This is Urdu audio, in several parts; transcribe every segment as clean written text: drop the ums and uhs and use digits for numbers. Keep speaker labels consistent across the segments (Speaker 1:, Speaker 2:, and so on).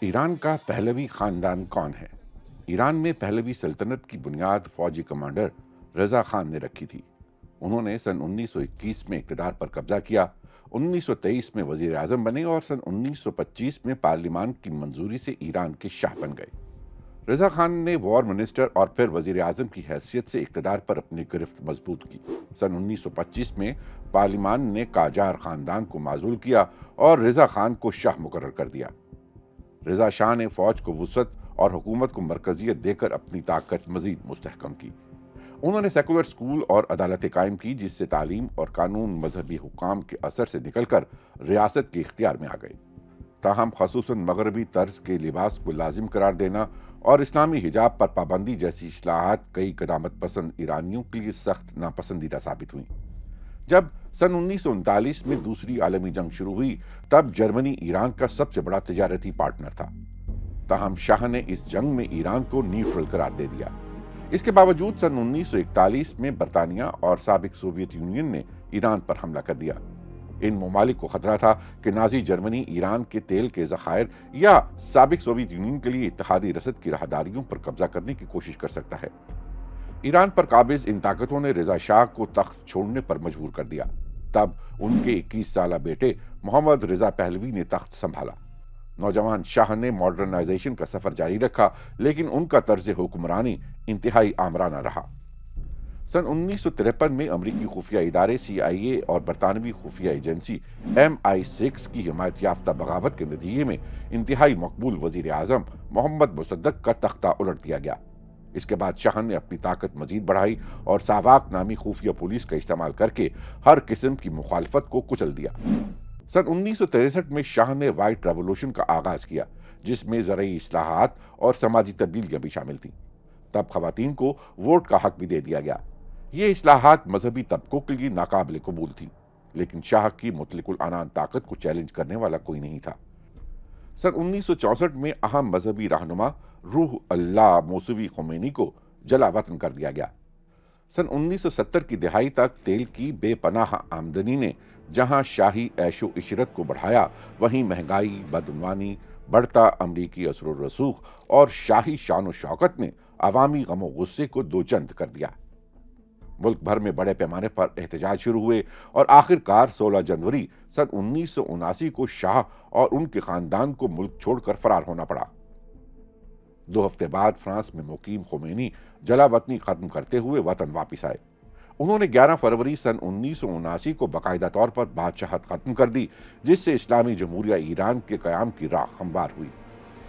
Speaker 1: ایران کا پہلوی خاندان کون ہے؟ ایران میں پہلوی سلطنت کی بنیاد فوجی کمانڈر رضا خان نے رکھی تھی۔ انہوں نے سن 1921 میں اقتدار پر قبضہ کیا، 1923 میں وزیر اعظم بنے اور سن 1925 میں پارلیمان کی منظوری سے ایران کے شاہ بن گئے۔ رضا خان نے وار منسٹر اور پھر وزیر اعظم کی حیثیت سے اقتدار پر اپنی گرفت مضبوط کی۔ سن 1925 میں پارلیمان نے قاجار خاندان کو معزول کیا اور رضا خان کو شاہ مقرر کر دیا۔ رضا شاہ نے فوج کو وسعت اور حکومت کو مرکزیت دے کر اپنی طاقت مزید مستحکم کی۔ انہوں نے سیکولر اسکول اور عدالتیں قائم کی، جس سے تعلیم اور قانون مذہبی حکام کے اثر سے نکل کر ریاست کے اختیار میں آ گئے۔ تاہم خصوصاً مغربی طرز کے لباس کو لازم قرار دینا اور اسلامی حجاب پر پابندی جیسی اصلاحات کئی قدامت پسند ایرانیوں کے لیے سخت ناپسندیدہ ثابت ہوئیں۔ جب سن 1939 میں دوسری عالمی جنگ شروع ہوئی تب جرمنی ایران کا سب سے بڑا تجارتی پارٹنر تھا، تاہم شاہ نے اس جنگ میں ایران کو نیوٹرل قرار دے دیا۔ اس کے باوجود سن 1941 میں برطانیہ اور سابق سوویت یونین نے ایران پر حملہ کر دیا۔ ان ممالک کو خطرہ تھا کہ نازی جرمنی ایران کے تیل کے ذخائر یا سابق سوویت یونین کے لیے اتحادی رسد کی راہداریوں پر قبضہ کرنے کی کوشش کر سکتا ہے۔ ایران پر قابض ان طاقتوں نے رضا شاہ کو تخت چھوڑنے پر مجبور کر دیا۔ تب ان کے 21 سالہ بیٹے محمد رضا پہلوی نے تخت سنبھالا۔ نوجوان شاہ نے ماڈرنائزیشن کا سفر جاری رکھا، لیکن ان کا طرز حکمرانی انتہائی آمرانہ رہا۔ سن 1953 میں امریکی خفیہ ادارے CIA اور برطانوی خفیہ ایجنسی MI6 کی حمایت یافتہ بغاوت کے نتیجے میں انتہائی مقبول وزیر اعظم محمد مصدق کا تختہ الٹ دیا گیا۔ اس کے بعد شاہ نے اپنی طاقت مزید بڑھائی اور ساواک نامی خفیہ پولیس کا استعمال کر کے ہر قسم کی مخالفت کو کچل دیا۔ سن 1963 میں شاہ نے وائٹ ریولوشن کا آغاز کیا، جس میں زرعی اصلاحات اور سماجی تبدیلیاں بھی شامل تھیں۔ تب خواتین کو ووٹ کا حق بھی دے دیا گیا۔ یہ اصلاحات مذہبی طبقوں کے لیے ناقابل قبول تھیں، لیکن شاہ کی مطلق العنان طاقت کو چیلنج کرنے والا کوئی نہیں تھا۔ سن 1964 میں اہم مذہبی رہنما روح اللہ موسوی خمینی کو جلا وطن کر دیا گیا۔ سن 1970 کی دہائی تک تیل کی بے پناہ آمدنی نے جہاں شاہی عیش و عشرت کو بڑھایا، وہیں مہنگائی، بدعنوانی، بڑھتا امریکی اثر و رسوخ اور شاہی شان و شوکت نے عوامی غم و غصے کو دوچند کر دیا۔ ملک بھر میں بڑے پیمانے پر احتجاج شروع ہوئے اور آخر کار 16 جنوری سن 1979 کو شاہ اور ان کے خاندان کو ملک چھوڑ کر فرار ہونا پڑا۔ 2 ہفتے بعد فرانس میں مقیم خمینی جلا وطنی ختم کرتے ہوئے وطن واپس آئے۔ انہوں نے 11 فروری سن 1979 کو باقاعدہ طور پر بادشاہت ختم کر دی، جس سے اسلامی جمہوریہ ایران کے قیام کی راہ ہموار ہوئی۔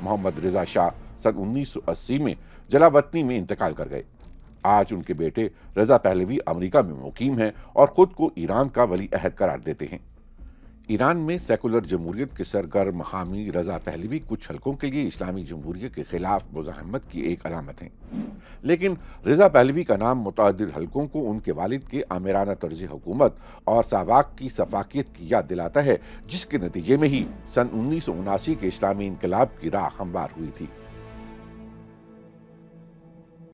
Speaker 1: محمد رضا شاہ سن 1980 میں جلا وطنی میں انتقال کر گئے۔ آج ان کے بیٹے رضا پہلوی امریکہ میں مقیم ہیں اور خود کو ایران کا ولی عہد قرار دیتے ہیں۔ ایران میں سیکولر جمہوریت کے سرگرم حامی رضا پہلوی کچھ حلقوں کے لیے اسلامی جمہوریت کے خلاف مزاحمت کی ایک علامت ہیں، لیکن رضا پہلوی کا نام متعدد حلقوں کو ان کے والد کے آمرانہ طرز حکومت اور ساواک کی سفاکیت کی یاد دلاتا ہے، جس کے نتیجے میں ہی سن 1979 کے اسلامی انقلاب کی راہ ہموار ہوئی تھی۔